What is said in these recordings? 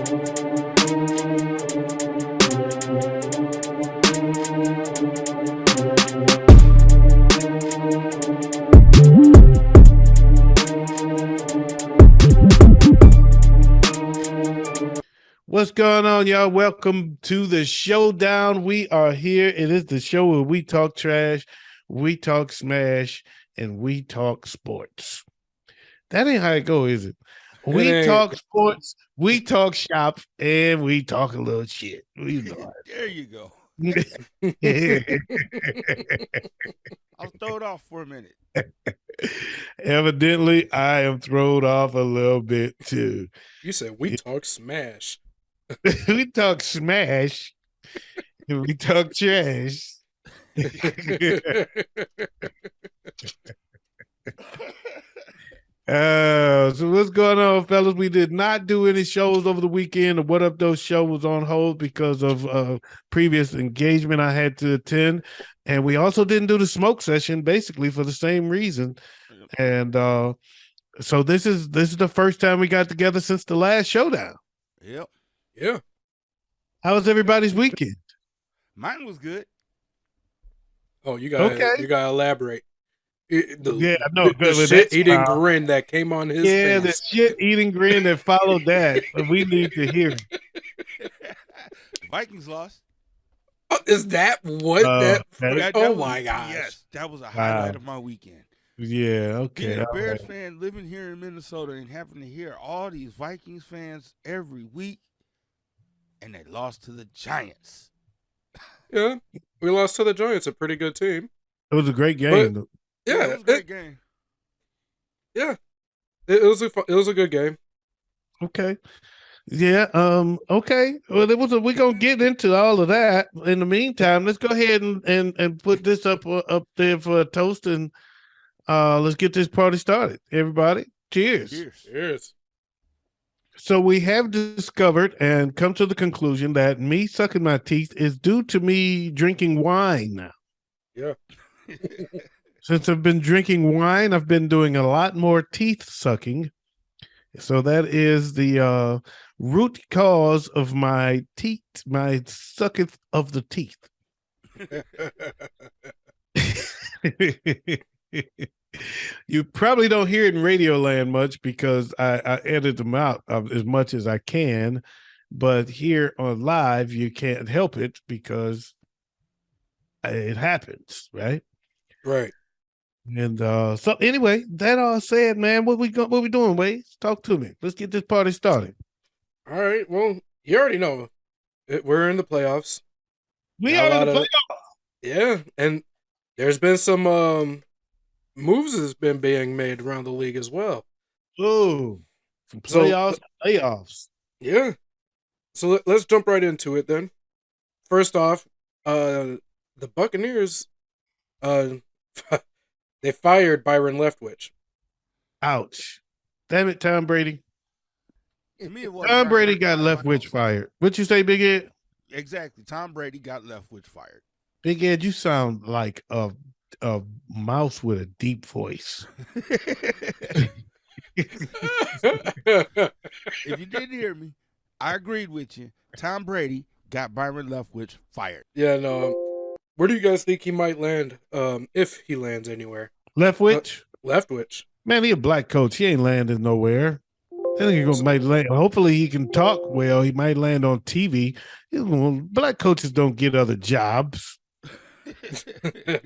What's going on, y'all? Welcome to the Showdown. We are here. It is the show where we talk trash, we talk smash, and we talk sports. That ain't how it go, is it? We talk sports, we talk shop, and we talk a little shit. You know There you go. it. I'll throw it off for a minute. Evidently, I am thrown off a little bit too. You said we talk smash. We talk smash, and we talk trash. So what's going on, fellas? We did not do any shows over the weekend. The What Up Though show was on hold because of previous engagement I had to attend, and we also didn't do the smoke session basically for the same reason. And so this is the first time we got together since the last Showdown. Yep. Yeah. How was everybody's weekend? Mine was good. Oh, you gotta elaborate. The shit-eating grin that came on his face. Yeah, the shit-eating grin that followed that. We need to hear. Vikings lost. Oh, is that what oh my gosh. Yes, that was a highlight of my weekend. Yeah, okay. Being a Bears fan, living here in Minnesota and having to hear all these Vikings fans every week, and they lost to the Giants. Yeah, we lost to the Giants, a pretty good team. It was a great game. But, yeah, it was a great game. Yeah, it was a good game. Okay. Yeah. Okay. Well, we're gonna get into all of that. In the meantime, let's go ahead and put this up there for a toast, and let's get this party started. Everybody, cheers. Cheers. So we have discovered and come to the conclusion that me sucking my teeth is due to me drinking wine now. Yeah. Since I've been drinking wine, I've been doing a lot more teeth sucking. So that is the root cause of my teeth, my sucketh of the teeth. You probably don't hear it in Radio Land much because I edit them out as much as I can. But here on live, you can't help it because it happens, right? Right. And so anyway, that all said, man, what we doing, Wayz? Talk to me. Let's get this party started. All right. Well, you already know we're in the playoffs. We are in the playoffs. Yeah, and there's been some moves has been being made around the league as well. Oh, from playoffs to playoffs. Yeah. So let's jump right into it then. First off, the Buccaneers, they fired Byron Leftwich. Ouch. Damn it, Tom Brady. Tom Brady got Leftwich fired. What you say, Big Ed? Exactly. Tom Brady got Leftwich fired. Big Ed, you sound like a mouse with a deep voice. If you didn't hear me, I agreed with you. Tom Brady got Byron Leftwich fired. Yeah, no. Where do you guys think he might land? If he lands anywhere? Leftwich? Leftwich. Man, he a black coach. He ain't landing nowhere. I think he might land. Hopefully, he can talk well. He might land on TV. Black coaches don't get other jobs.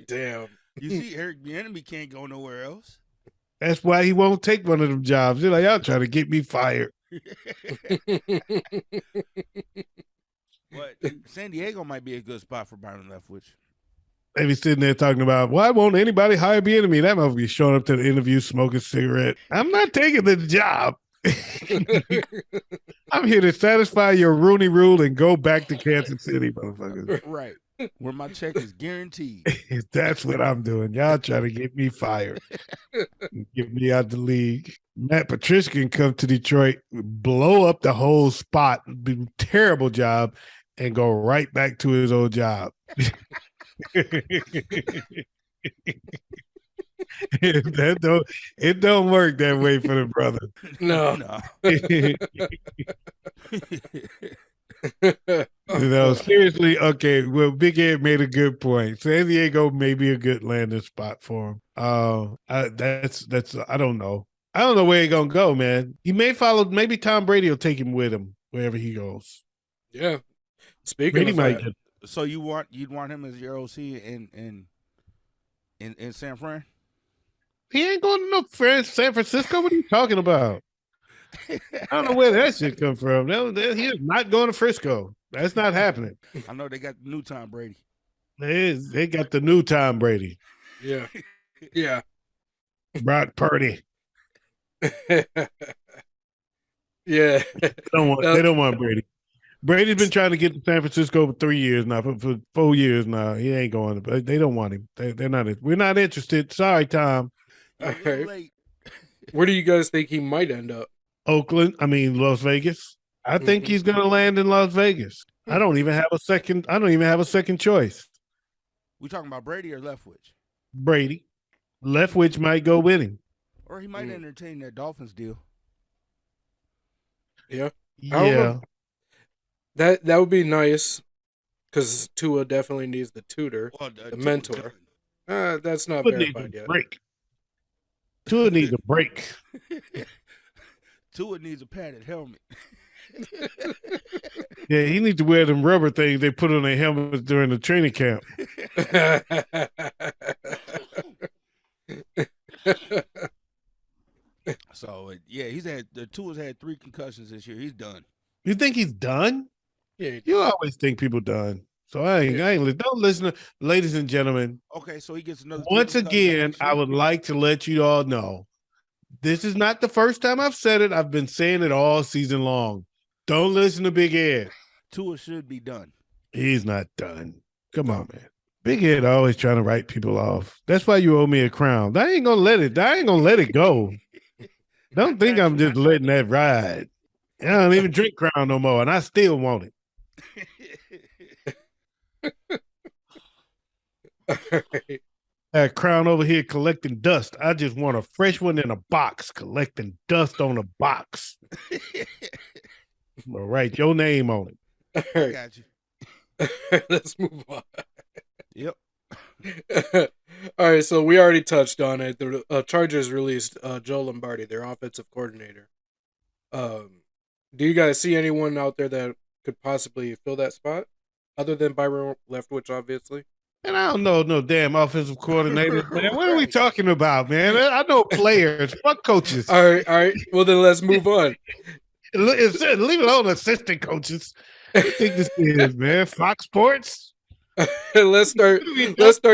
Damn. You see, Eric Bieniemy can't go nowhere else. That's why he won't take one of them jobs. They're like, y'all trying to get me fired. But San Diego might be a good spot for Byron Leftwich. They be sitting there talking about, why won't anybody hire Bieniemy? That must be showing up to the interview smoking a cigarette. I'm not taking the job. I'm here to satisfy your Rooney Rule and go back to Kansas City, motherfuckers. Right. Where my check is guaranteed. That's what I'm doing. Y'all trying to get me fired. Get me out the league. Matt Patricia can come to Detroit, blow up the whole spot, do a terrible job, and go right back to his old job. It don't work that way for the brother. No. Seriously, okay. Well, Big Ed made a good point. San Diego may be a good landing spot for him. That's I don't know. I don't know where he's gonna go, man. He may follow. Maybe Tom Brady will take him with him wherever he goes. Yeah. Speaking Brady of might that, So you'd want him as your OC in San Fran? he ain't going to no San Francisco. What are you talking about? I don't know where that shit come from. He is not going to Frisco. That's not happening. I know they got the new Tom Brady. They got the new Tom Brady, yeah. Yeah. Brock Purdy. Yeah. They don't want Brady. Brady's been trying to get to San Francisco for 3 years now, for 4 years now. He ain't going. They don't want him. They're not. We're not interested. Sorry, Tom. You're a little late. Where do you guys think he might end up? Las Vegas. I think he's going to land in Las Vegas. I don't even have a second choice. We talking about Brady or Leftwich? Brady. Leftwich might go with him. Or he might entertain that Dolphins deal. Yeah. Yeah. That would be nice because Tua definitely needs the tutor, the mentor. That's not verified yet. Break. Tua needs a break. Tua needs a padded helmet. Yeah, he needs to wear them rubber things they put on their helmets during the training camp. So yeah, Tua's had 3 concussions this year. He's done. You think he's done? Yeah. You always think people done. So I ain't don't listen to, ladies and gentlemen. Okay, so he gets another. Once again, I would like to let you all know this is not the first time I've said it. I've been saying it all season long. Don't listen to Big Ed. Tua should be done. He's not done. Come on, man. Big Ed always trying to write people off. That's why you owe me a crown. I ain't gonna let it go. Don't think I'm just letting that ride. I don't even drink Crown no more, and I still want it. That Crown over here collecting dust. I just want a fresh one in a box, collecting dust on a box. All right, your name on it. I got you. Let's move on. Yep. All right, so we already touched on it. The Chargers released Joe Lombardi, their offensive coordinator. Do you guys see anyone out there that could possibly fill that spot, other than Byron Leftwich, obviously? And I don't know no damn offensive coordinators, man. What are we talking about, man? I know players. Fuck coaches. All right. Well, then let's move on. Leave alone assistant coaches. What do you think this is, man? Fox Sports? Let's start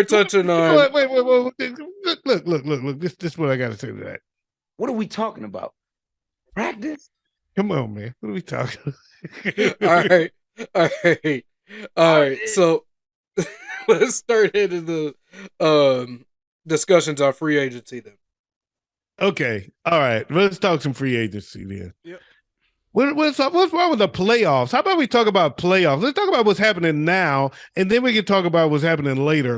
touching on. Wait. Look. This is what I got to say to that. What are we talking about? Practice? Come on, man. What are we talking? All right. So let's start into the discussions on free agency then. Okay. All right. Let's talk some free agency then. Yep. What's wrong with the playoffs? How about we talk about playoffs? Let's talk about what's happening now, and then we can talk about what's happening later.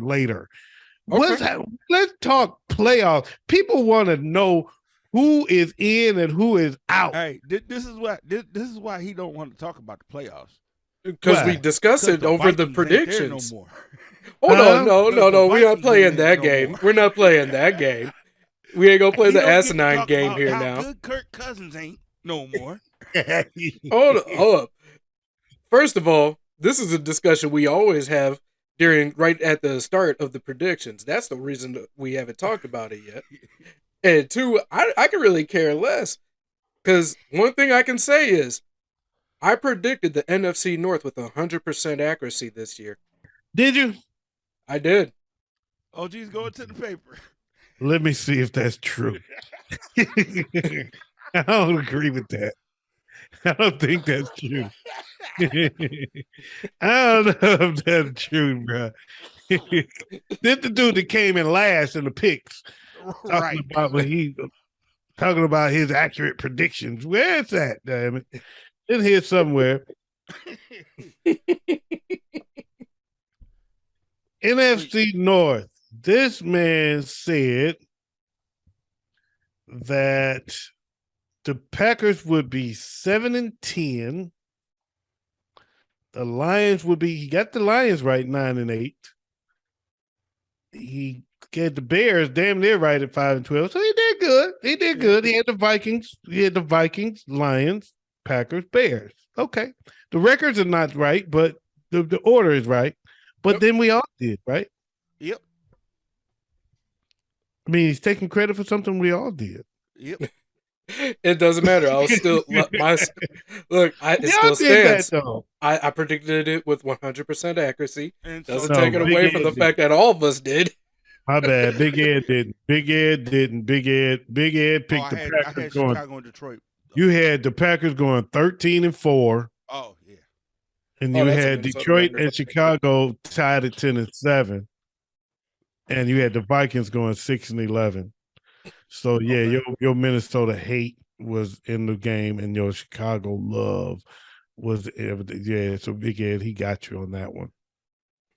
Okay. Let's talk playoffs. People want to know who is in and who is out. Hey, this is why he don't want to talk about the playoffs. Because we discussed it over the predictions. No more. Hold on, no. We're not playing that game. We're not playing that game. We ain't gonna play the asinine game here now. Good Kirk Cousins ain't no more. Hold up. First of all, this is a discussion we always have right at the start of the predictions. That's the reason that we haven't talked about it yet. And two, I can really care less. Because one thing I can say is I predicted the NFC North with 100% accuracy this year. Did you? I did. Oh, geez, going to the paper. Let me see if that's true. I don't agree with that. I don't think that's true. I don't know if that's true, bro. This the dude that came in last in the picks. Talking about his accurate predictions. Where is that, damn it? In here somewhere. NFC North. This man said that the Packers would be 7-10. The Lions would be. He got the Lions right 9-8. He get the Bears damn near right at 5-12. So he did good. He did good. He had the Vikings. He had the Vikings, Lions, Packers, Bears. Okay. The records are not right, but the order is right. But then we all did, right? Yep. I mean, he's taking credit for something we all did. Yep. It doesn't matter. I'll still look. It still stands. I predicted it with 100% accuracy. And Doesn't take it away from the fact that all of us did. My bad. Big Ed didn't. Big Ed didn't. Big Ed picked the Packers. I had Chicago and Detroit. You had the Packers going 13-4. Oh yeah. And you had Detroit and Chicago tied at 10-7. And you had the Vikings going 6-11. So yeah, your Minnesota hate was in the game, and your Chicago love was So Big Ed, he got you on that one.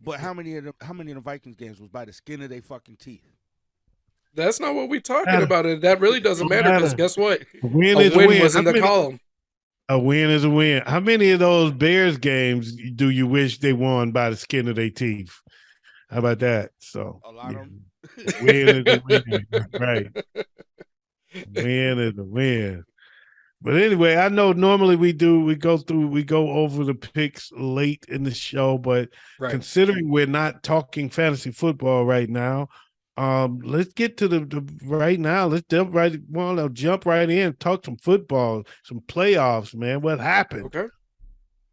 But how many of the Vikings games was by the skin of their fucking teeth? That's not what we're talking about. And that really doesn't matter because guess what? A win was in the column. A win is a win. How many of those Bears games do you wish they won by the skin of their teeth? How about that? So a lot of them. Win is a win, right? Win is a win. But anyway, I know normally we go over the picks late in the show, but considering we're not talking fantasy football right now, let's get to the right now. Let's jump right in, talk some football, some playoffs, man. What happened?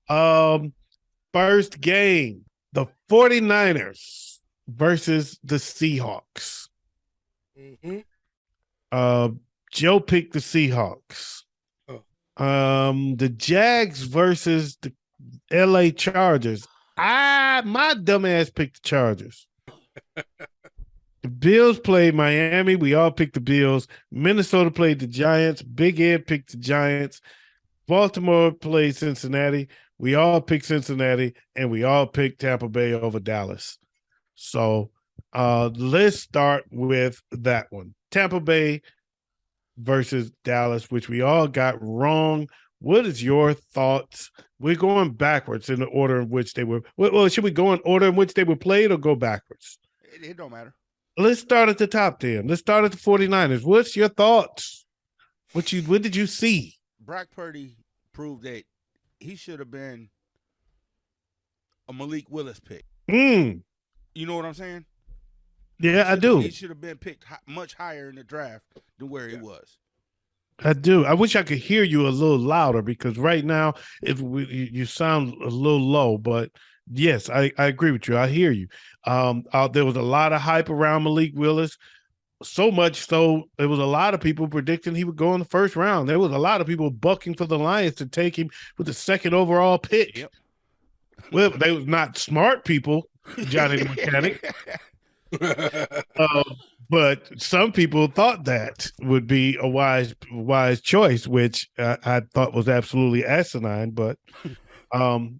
Okay. First game, the 49ers versus the Seahawks. Mm-hmm. Joe picked the Seahawks. The Jags versus the LA Chargers. My dumbass picked the Chargers. The Bills played Miami. We all picked the Bills. Minnesota played the Giants. Big Ed picked the Giants. Baltimore played Cincinnati. We all picked Cincinnati, and we all picked Tampa Bay over Dallas. So let's start with that one. Tampa Bay versus Dallas, which we all got wrong. What is your thoughts? We're going backwards in the order in which they were. Well, should we go in order in which they were played or go backwards? It don't matter. Let's start at the top then. Let's start at the 49ers. What's your thoughts? What did you see? Brock Purdy proved that he should have been a Malik Willis pick. You know what I'm saying? Yeah, I do. He should have been picked much higher in the draft than where he was. I do. I wish I could hear you a little louder because right now you sound a little low, but yes, I agree with you. I hear you. There was a lot of hype around Malik Willis, so much so there was a lot of people predicting he would go in the first round. There was a lot of people bucking for the Lions to take him with the second overall pick. Yep. Well, they was not smart people, Johnny the Mechanic. But some people thought that would be a wise choice, which I thought was absolutely asinine. But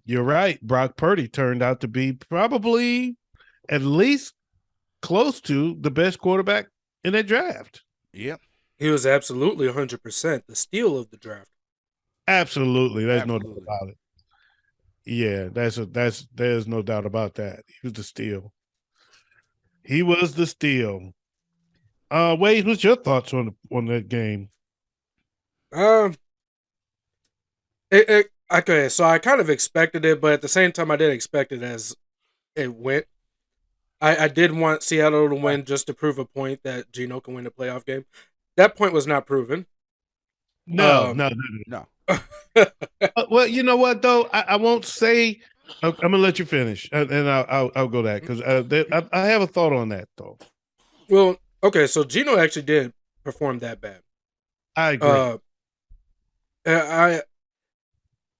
you're right. Brock Purdy turned out to be probably at least close to the best quarterback in that draft. Yep. He was absolutely 100% the steal of the draft. Absolutely. There's no doubt about it. Yeah, there's no doubt about that. He was the steal. He was the steal. Wayz, what's your thoughts on that game? Okay, so I kind of expected it, but at the same time, I didn't expect it as it went. I did want Seattle to win just to prove a point that Geno can win a playoff game. That point was not proven. No. Well, you know what though? I won't say. I'm gonna let you finish, and I'll go that because I have a thought on that though. Well, okay, so Geno actually did perform that bad. I agree.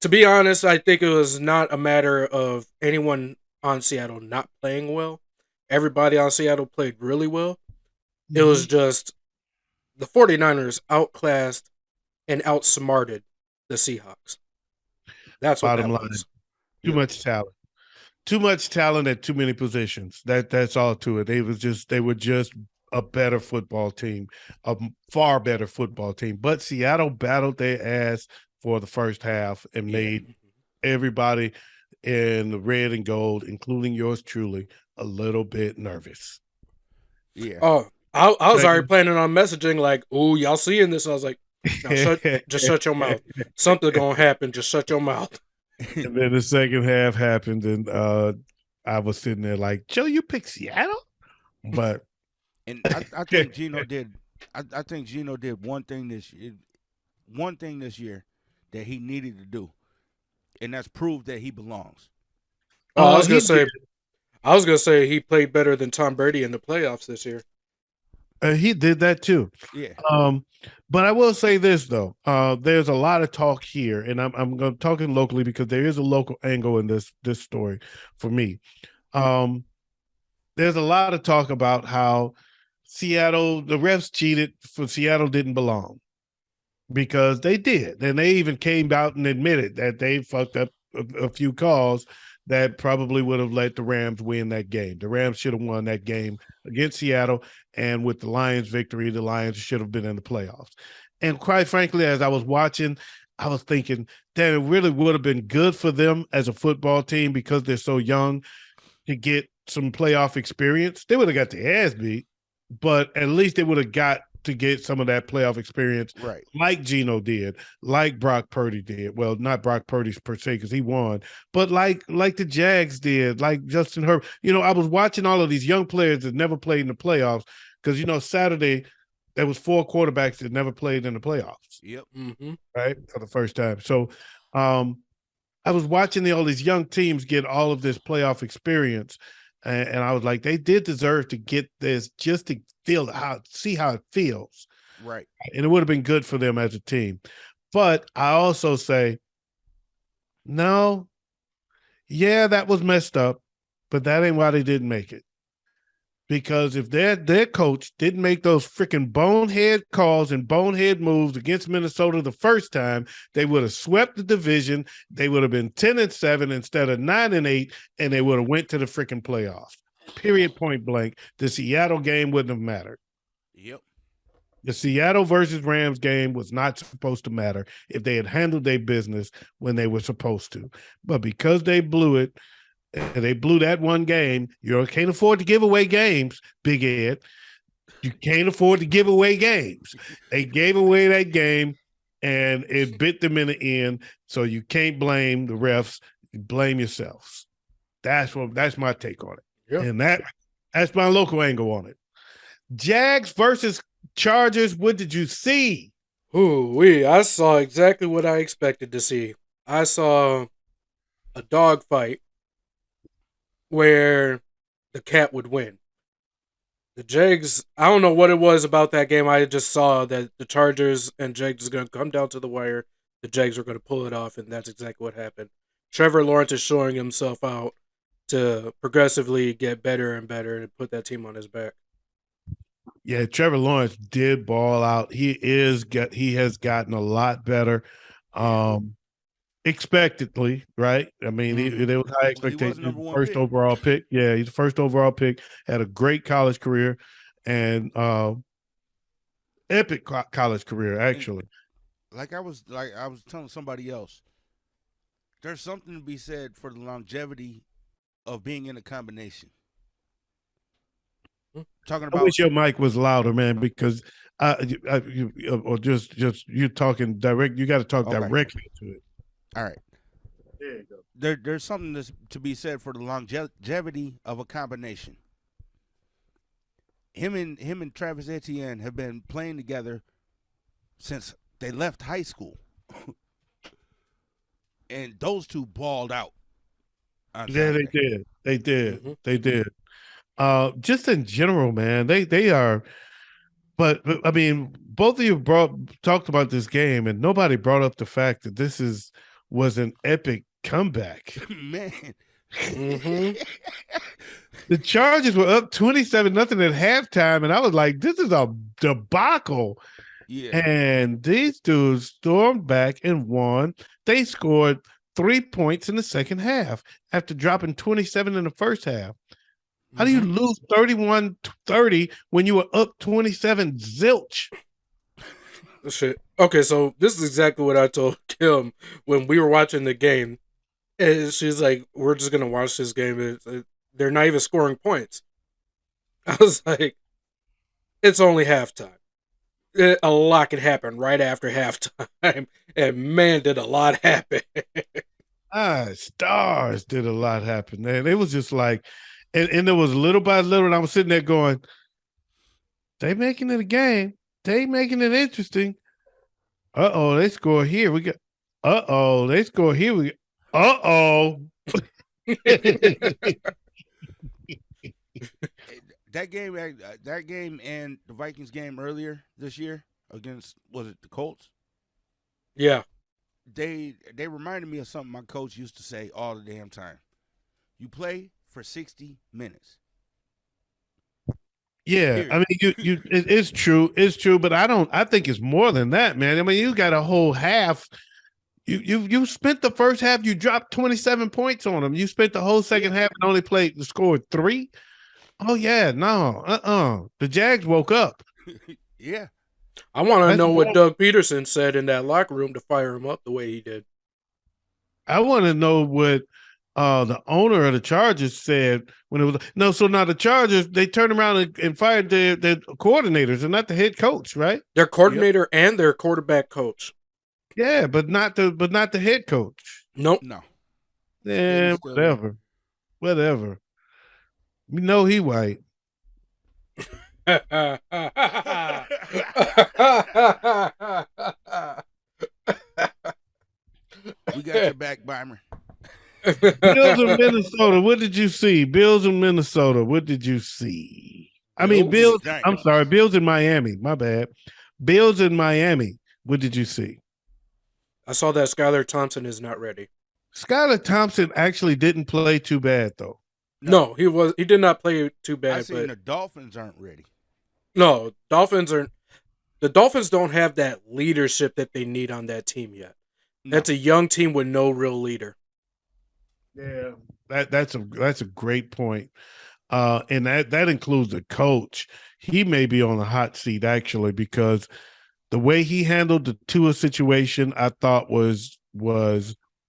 To be honest, I think it was not a matter of anyone on Seattle not playing well. Everybody on Seattle played really well. Mm-hmm. It was just the 49ers outclassed and outsmarted the Seahawks. That's what bottom line. Too much talent. Too much talent at too many positions. That's all to it. They were just a better football team, a far better football team. But Seattle battled their ass for the first half and made everybody in the red and gold, including yours truly, a little bit nervous. Yeah. Oh, I was already Second- planning on messaging like, "Oh, y'all seeing this?" I was like, "No, just shut your mouth. Something gonna happen. Just shut your mouth." And then the second half happened, and I was sitting there like, Joe, you picked Seattle? But And I think Gino did. I think Gino did one thing this year that he needed to do, and that's prove that he belongs. Oh, I was he gonna say he played better than Tom Brady in the playoffs this year. he did that too. Yeah. But I will say this though, there's a lot of talk here, and I'm going talking locally because there is a local angle in this story for me. There's a lot of talk about how the refs cheated for Seattle didn't belong because they did, and they even came out and admitted that they fucked up a few calls that probably would have let the Rams win that game. The Rams should have won that game against Seattle, and with the Lions' victory, the Lions should have been in the playoffs. And quite frankly, as I was watching, I was thinking that it really would have been good for them as a football team because they're so young to get some playoff experience. They would have got their ass beat, but at least they would have got to get some of that playoff experience, Right. like Geno did, like Brock Purdy did. Well, not Brock Purdy per se because he won, but like the Jags did, like Justin Herbert. I was watching all of these young players that never played in the playoffs because Saturday there was 4 quarterbacks that never played in the playoffs. Yep. Mm-hmm. Right, for the first time. So, I was watching all these young teams get all of this playoff experience, and I was like, they did deserve to get this just to see how it feels. Right. And it would have been good for them as a team. But I also say, no, yeah, that was messed up, but that ain't why they didn't make it. Because if their coach didn't make those freaking bonehead calls and bonehead moves against Minnesota the first time, they would have swept the division. They would have been 10-7 instead of 9-8, and they would have went to the freaking playoffs. Period, point blank. The Seattle game wouldn't have mattered. Yep. The Seattle versus Rams game was not supposed to matter if they had handled their business when they were supposed to. But because they blew it, and they blew that one game, you can't afford to give away games, Big Ed. You can't afford to give away games. They gave away that game, and it bit them in the end. So you can't blame the refs. You blame yourselves. That's my take on it. Yeah. And that's my local angle on it. Jags versus Chargers. What did you see? I saw exactly what I expected to see. I saw a dogfight where the cat would win. The Jags, I don't know what it was about that game. I just saw that the Chargers and Jags is going to come down to the wire. The Jags are going to pull it off, and that's exactly what happened. Trevor Lawrence is showing himself out to progressively get better and better and put that team on his back. Yeah, Trevor Lawrence did ball out. He has gotten a lot better. Expectedly, right? I mean, there was high expectations. First overall pick. Yeah, he's the first overall pick. Had a great college career, and epic college career actually. Like I was telling somebody else, there's something to be said for the longevity of being in a combination. Talking about. I wish your mic was louder, man, because or just you talking direct. You got to talk directly to it. All right. There you go. There's something to be said for the longevity of a combination. Him and Travis Etienne have been playing together since they left high school, and those two balled out. Yeah, they did. They did. Mm-hmm. They did. Just in general, man, they are. But I mean, both of you talked about this game, and nobody brought up the fact that this was an epic comeback. Man. Mm-hmm. The Chargers were up 27-0 at halftime, and I was like, this is a debacle. Yeah. And these dudes stormed back and won. They scored 3 points in the second half after dropping 27 in the first half. How do you lose 31-30 when you were up 27 zilch? Shit. Okay, so this is exactly what I told Kim when we were watching the game. And she's like, "We're just gonna watch this game. They're not even scoring points." I was like, "It's only halftime. A lot can happen right after halftime, and man, did a lot happen." Stars did a lot happen, man. It was just like, and it was little by little, and I was sitting there going, they making it a game. They making it interesting. Uh-oh, they score here. We got, uh-oh, they score here. We uh-oh. That game and the Vikings game earlier this year against, was it the Colts? Yeah. They reminded me of something my coach used to say all the damn time. You play for 60 minutes. Yeah, Period. I mean, it's true, but I think it's more than that, man. I mean, you got a whole half. You spent the first half, you dropped 27 points on them. You spent the whole second half and only scored 3. Oh yeah, no, the Jags woke up. Yeah. I want to That's know what more- Doug Peterson said in that locker room to fire him up the way he did. I want to know what the owner of the Chargers said when it was no. So now the Chargers, they turned around and fired their coordinators and not the head coach, right? Their coordinator and their quarterback coach. Yeah, but not the head coach. Nope. No. Yeah, still whatever. We know he white. We got your back, Bimer. Bills in Minnesota. What did you see? Bills in Minnesota. What did you see? I mean, Bills. I'm sorry, Bills in Miami. My bad. Bills in Miami. What did you see? I saw that Skylar Thompson is not ready. Skylar Thompson actually didn't play too bad, though. No, he did not play too bad. I seen the Dolphins aren't ready. No, the Dolphins don't have that leadership that they need on that team yet. No. That's a young team with no real leader. Yeah, that's a great point. And that includes the coach. He may be on a hot seat actually, because the way he handled the Tua situation, I thought was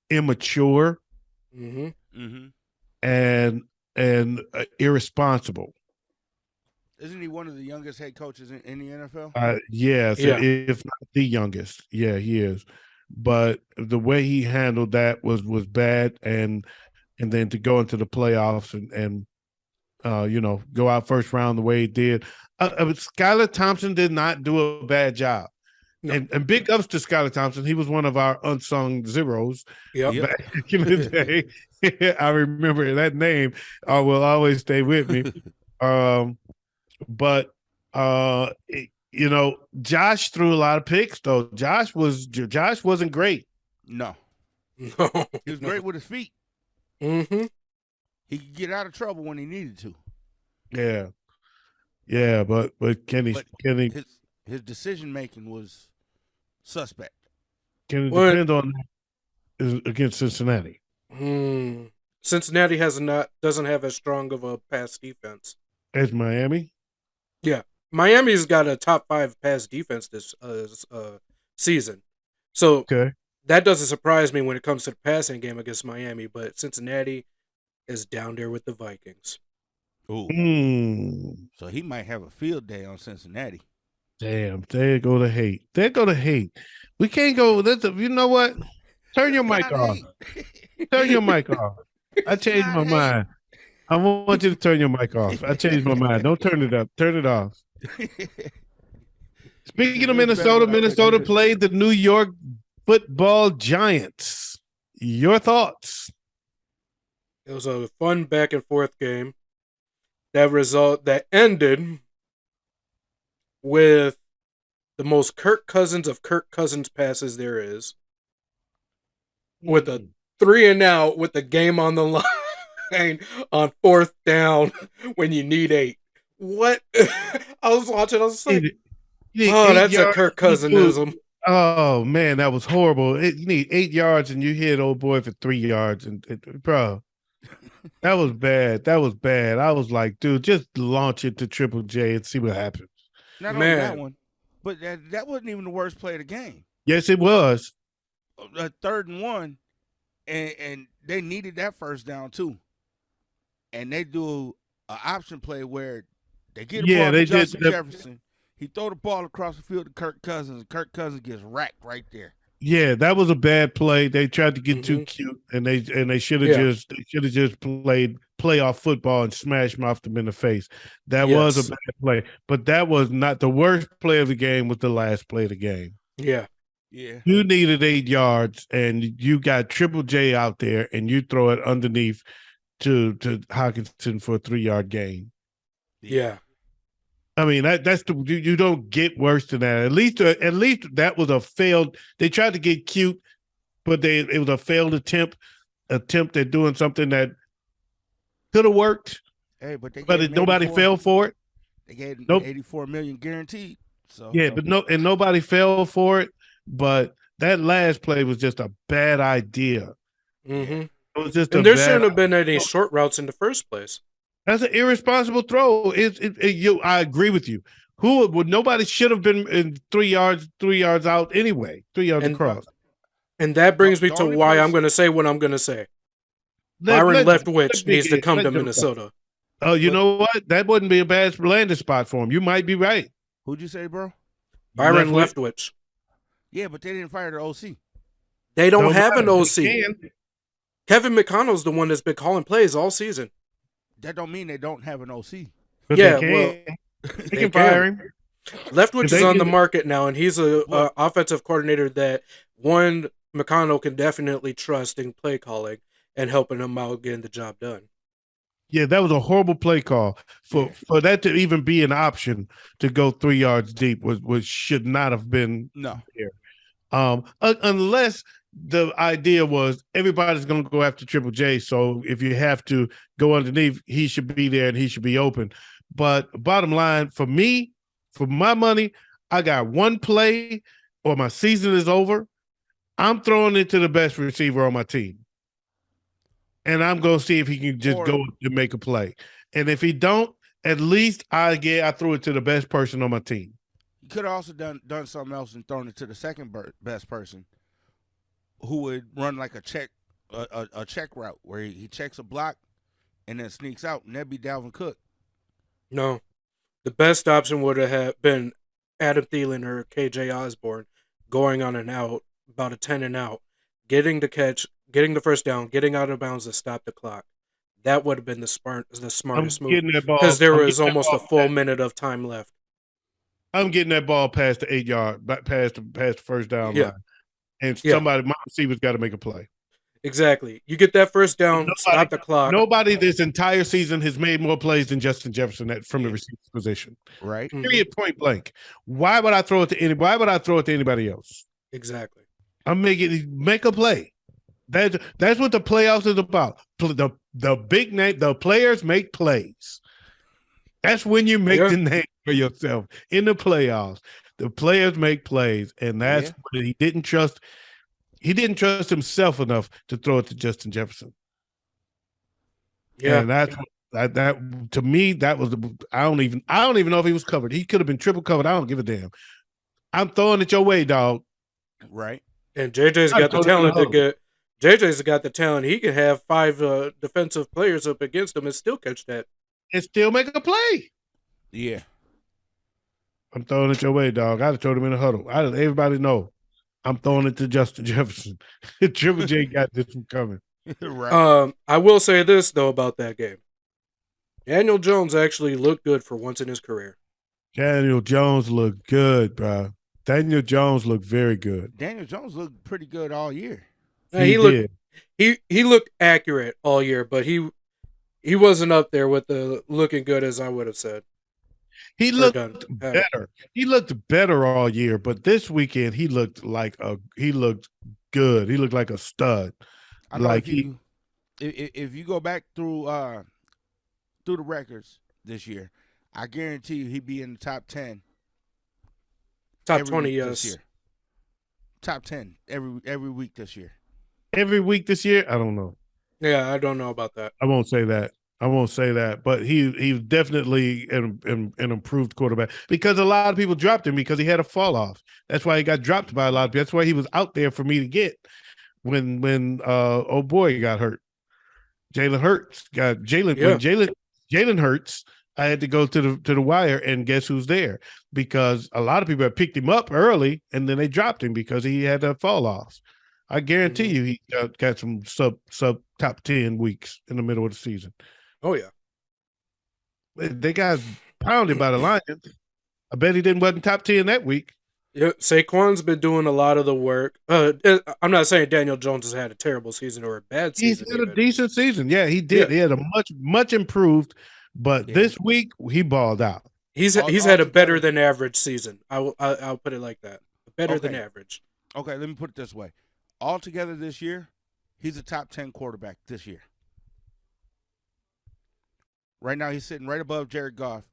immature and irresponsible. Isn't he one of the youngest head coaches in the NFL? Yes, Yeah. if not the youngest. Yeah, he is. But the way he handled that was bad, and then to go into the playoffs and go out first round the way he did. Skylar Thompson did not do a bad job. No. And big ups to Skylar Thompson. He was one of our unsung zeros back in the day. I remember that name. Will always stay with me. But Josh threw a lot of picks though. Josh wasn't great. No. He was great with his feet. Mm-hmm. He could get out of trouble when he needed to. Yeah, but can he? His decision making was suspect. Can it depend on against Cincinnati? Cincinnati doesn't have as strong of a pass defense as Miami. Yeah, Miami's got a top 5 pass defense this season, so that doesn't surprise me when it comes to the passing game against Miami. But Cincinnati is down there with the Vikings. Ooh. So he might have a field day on Cincinnati. Damn, there go the hate. We can't go. You know what? Turn your mic off. Turn your mic off. I changed my mind. I want you to turn your mic off. I changed my mind. Don't turn it up. Turn it off. Speaking of Minnesota played the New York Football Giants. Your thoughts? It was a fun back and forth game. That ended with the most Kirk Cousins of Kirk Cousins passes there is. With a 3-and-out with the game on the line on 4th down when you need 8. What? I was watching, I was like, that's a Kirk Cousinism. Oh man, that was horrible. You need 8 yards and you hit old boy for 3 yards, and bro, that was bad. I was like, dude, just launch it to Triple J and see what happens. Not only that one, but that wasn't even the worst play of the game. Yes, it was. 3rd and 1. and they needed that first down too. And they do an option play where they get the ball to Justin Jefferson. He throw the ball across the field to Kirk Cousins, and Kirk Cousins gets racked right there. Yeah, that was a bad play. They tried to get too cute, and they should have just played playoff football and smashed them in the face. That was a bad play, but that was not the worst play of the game. Was the last play of the game. Yeah. You needed 8 yards, and you got Triple J out there, and you throw it underneath to Hawkinson for a 3-yard gain. Yeah. I mean, that's you don't get worse than that. At least that was a failed. They tried to get cute, but it was a failed attempt at doing something that could have worked. Hey, but nobody fell for it. They gave him $84 million guaranteed. So but nobody fell for it. But that last play was just a bad idea. Mm-hmm. It was just there shouldn't have been any short routes in the first place. That's an irresponsible throw. I agree with you. Nobody should have been in 3 yards out anyway. 3 yards across. And that brings me to why I'm going to say what I'm going to say. Byron Leftwich needs to come to Minnesota. Oh, you know what? That wouldn't be a bad landing spot for him. You might be right. Who'd you say, bro? Byron Leftwich. Yeah, but they didn't fire their OC. They don't have an OC. Kevin McConnell's the one that's been calling plays all season. That don't mean they don't have an OC. But they can fire him. Leftwich is on the market now, and he's a offensive coordinator that McConnell can definitely trust in play calling and helping him out getting the job done. Yeah, that was a horrible play call. For that to even be an option to go 3 yards deep was should not have been there. Unless the idea was everybody's going to go after Triple J, so if you have to go underneath, he should be there and he should be open. But bottom line, for me, for my money, I got one play or my season is over. I'm throwing it to the best receiver on my team. And I'm going to see if he can just go to make a play. And if he don't, at least I threw it to the best person on my team. You could have also done something else and thrown it to the second best person, who would run like a check route where he checks a block and then sneaks out, and that'd be Dalvin Cook. No, the best option would have been Adam Thielen or KJ Osborne going on and out, about a 10 and out, getting the catch, getting the first down, getting out of bounds to stop the clock. That would have been the smartest move, because there was almost a full minute of time left. I'm getting that ball past the 8 yard, past the first down line. And my receiver's got to make a play. Exactly. You get that first down, stop the clock. Nobody this entire season has made more plays than Justin Jefferson from the receiver position. Right. Period, point blank. Why would I throw it to anybody else? Exactly. Make a play. That's what the playoffs is about. The big name, the players make plays. That's when you make the name for yourself in the playoffs. The players make plays, and that's what he didn't trust. He didn't trust himself enough to throw it to Justin Jefferson. Yeah, and that to me, that was I don't even know if he was covered. He could have been triple covered. I don't give a damn. I'm throwing it your way, dog. Right. And JJ's got the talent to get. JJ's got the talent. He can have 5 defensive players up against him and still catch that. And still make a play. Yeah. I'm throwing it your way, dog. I'd have told him in a huddle. Everybody know I'm throwing it to Justin Jefferson. Triple J got this one coming. Right. I will say this, though, about that game. Daniel Jones actually looked good for once in his career. Daniel Jones looked good, bro. Daniel Jones looked very good. Daniel Jones looked pretty good all year. He did. He looked accurate all year, but he wasn't up there with the looking good as I would have said. He looked better. He looked better all year, but this weekend he looked good. He looked like a stud. Like if you go back through the records this year, I guarantee you he'd be in the top 10. Top 20, yes. Top 10 every week this year. Every week this year? I don't know. Yeah, I don't know about that. I won't say that. But he's definitely an improved quarterback, because a lot of people dropped him because he had a fall off. That's why he got dropped by a lot of people. That's why he was out there for me to get. when old boy got hurt. Jalen Hurts got Jalen Yeah. when Jalen Hurts. I had to go to the wire, and guess who's there? Because a lot of people had picked him up early, and then they dropped him because he had that fall off. I guarantee you, he got some sub top 10 weeks in the middle of the season. Oh yeah, they got pounded by the Lions. I bet he wasn't top 10 that week. Yeah, Saquon's been doing a lot of the work. I'm not saying Daniel Jones has had a terrible season or a bad season. He's had a decent season. Yeah, he did. Yeah. He had a much improved, but this week he balled out. He's had a better than average season. I'll put it like that. Better than average. Okay, let me put it this way. Altogether this year, he's a top 10 quarterback this year. Right now, he's sitting right above Jared Goff.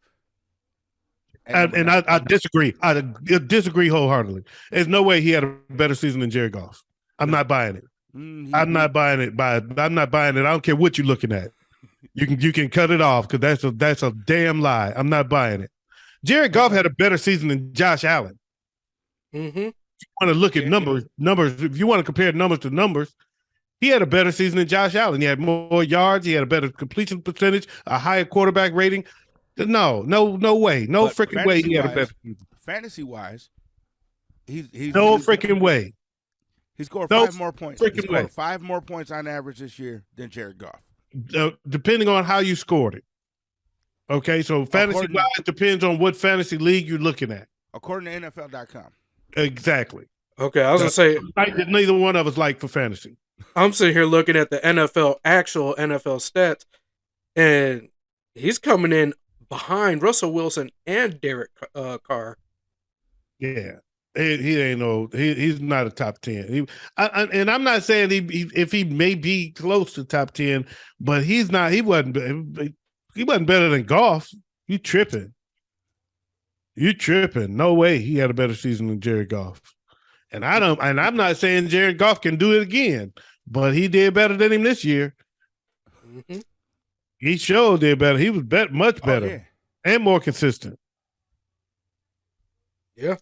And I disagree. I disagree wholeheartedly. There's no way he had a better season than Jared Goff. I'm not buying it. I'm not buying it. I'm not buying it. I don't care what you're looking at. You can cut it off because that's a damn lie. I'm not buying it. Jared Goff had a better season than Josh Allen. Mm-hmm. If you want to look at numbers, if you want to compare numbers to numbers, he had a better season than Josh Allen. He had more yards. He had a better completion percentage, a higher quarterback rating. No way. No freaking way he had a better season. Fantasy-wise, he's no freaking way. He scored 5 more points. He scored 5 more points on average this year than Jared Goff. Depending on how you scored it. Okay, so fantasy-wise depends on what fantasy league you're looking at. According to NFL.com. Exactly. Okay, I was going to say. That neither one of us like for fantasy. I'm sitting here looking at the actual NFL stats, and he's coming in behind Russell Wilson and Derek Carr. Yeah. He ain't no. He's not a top 10. And I'm not saying if he may be close to top 10, but he's not. He wasn't better than Goff. You tripping? You tripping? No way. He had a better season than Jared Goff. And I'm not saying Jared Goff can do it again, but he did better than him this year. Mm-hmm. He sure did better. He was much better and more consistent. Yeah.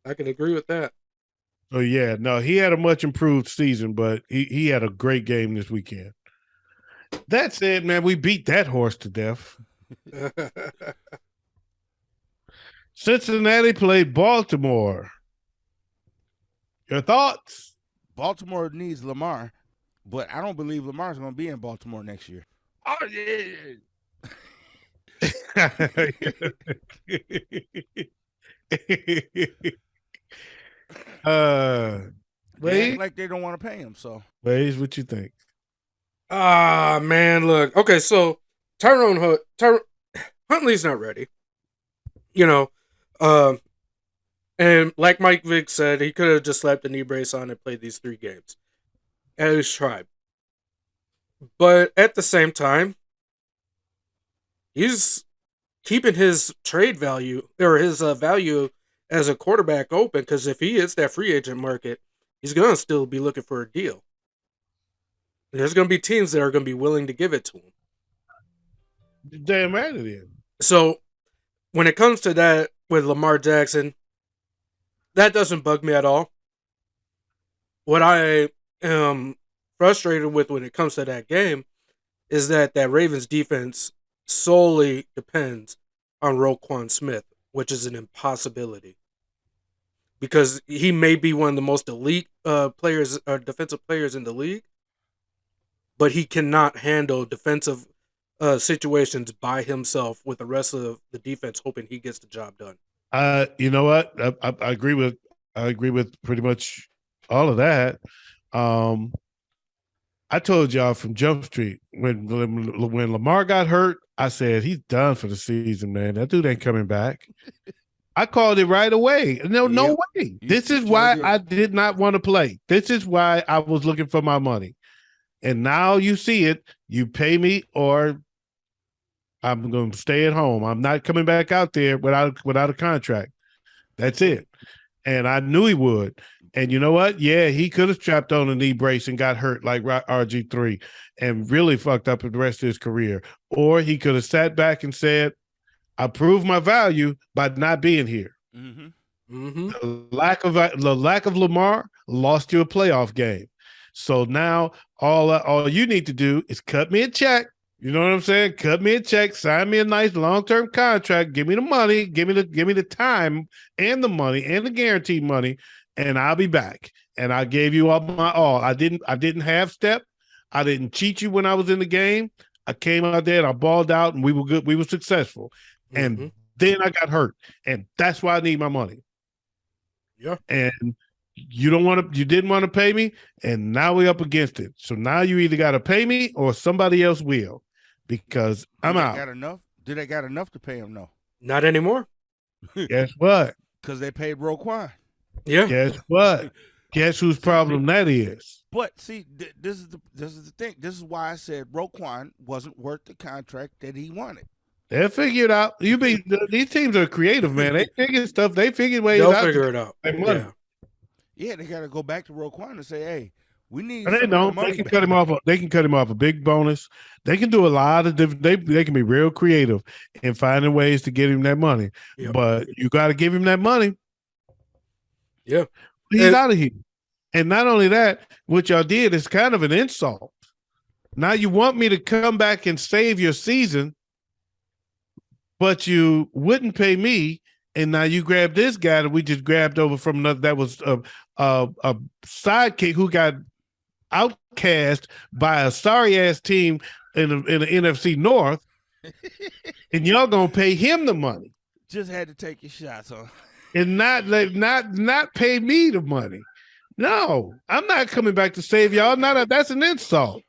I can agree with that. So, yeah, no, he had a much improved season, but he had a great game this weekend. That said, man, we beat that horse to death. Cincinnati played Baltimore. Your thoughts? Baltimore needs Lamar, but I don't believe Lamar's going to be in Baltimore next year. Oh, yeah. They act like they don't want to pay him. So, Wayz, what you think? Man, look. Okay, so Huntley's not ready. And like Mike Vick said, he could have just slapped a knee brace on and played these 3 games. At least tried. But at the same time, he's keeping his trade value or his value as a quarterback open, because if he hits that free agent market, he's going to still be looking for a deal. There's going to be teams that are going to be willing to give it to him. Damn right it is. So when it comes to that with Lamar Jackson, that doesn't bug me at all. What I am frustrated with when it comes to that game is that Ravens defense solely depends on Roquan Smith, which is an impossibility. Because he may be one of the most elite players or defensive players in the league, but he cannot handle defensive situations by himself with the rest of the defense hoping he gets the job done. You know what? I agree with pretty much all of that. I told y'all from Jump Street when Lamar got hurt, I said he's done for the season, man. That dude ain't coming back. I called it right away. No way. This is why I did not want to play. This is why I was looking for my money. And now you see it. You pay me or I'm going to stay at home. I'm not coming back out there without a contract. That's it. And I knew he would. And you know what? Yeah, he could have strapped on a knee brace and got hurt like RG3 and really fucked up the rest of his career. Or he could have sat back and said, I proved my value by not being here. Mm-hmm. Mm-hmm. The lack of Lamar lost you a playoff game. So now all you need to do is cut me a check. You know what I'm saying? Cut me a check, sign me a nice long-term contract, give me the money, give me the time and the money and the guaranteed money, and I'll be back. And I gave you all my all. I didn't half step. I didn't cheat you when I was in the game. I came out there and I balled out and we were good. We were successful. And then I got hurt. And that's why I need my money. Yeah. And you didn't want to pay me, and now we're up against it. So now you either got to pay me or somebody else will, because I'm out. Did they got enough to pay him? No. Not anymore. Guess what? Because they paid Roquan. Yeah. Guess what? Guess whose problem that is? But see, this is the thing. This is why I said Roquan wasn't worth the contract that he wanted. They'll figure it out. These teams are creative, man. They figure stuff. They figure ways out. They'll figure it out. Yeah, they got to go back to Roquan and say, "Hey, we need." They don't. They can cut him off. They can cut him off a big bonus. They can do a lot of different. They can be real creative in finding ways to get him that money. Yep. But you got to give him that money. Yeah, he's out of here. And not only that, what y'all did is kind of an insult. Now you want me to come back and save your season, but you wouldn't pay me. And now you grab this guy that we just grabbed over from another, that was a sidekick who got outcast by a sorry ass team in the NFC North, and y'all gonna pay him the money. Just had to take your shots on, and not pay me the money. No, I'm not coming back to save y'all. That's an insult.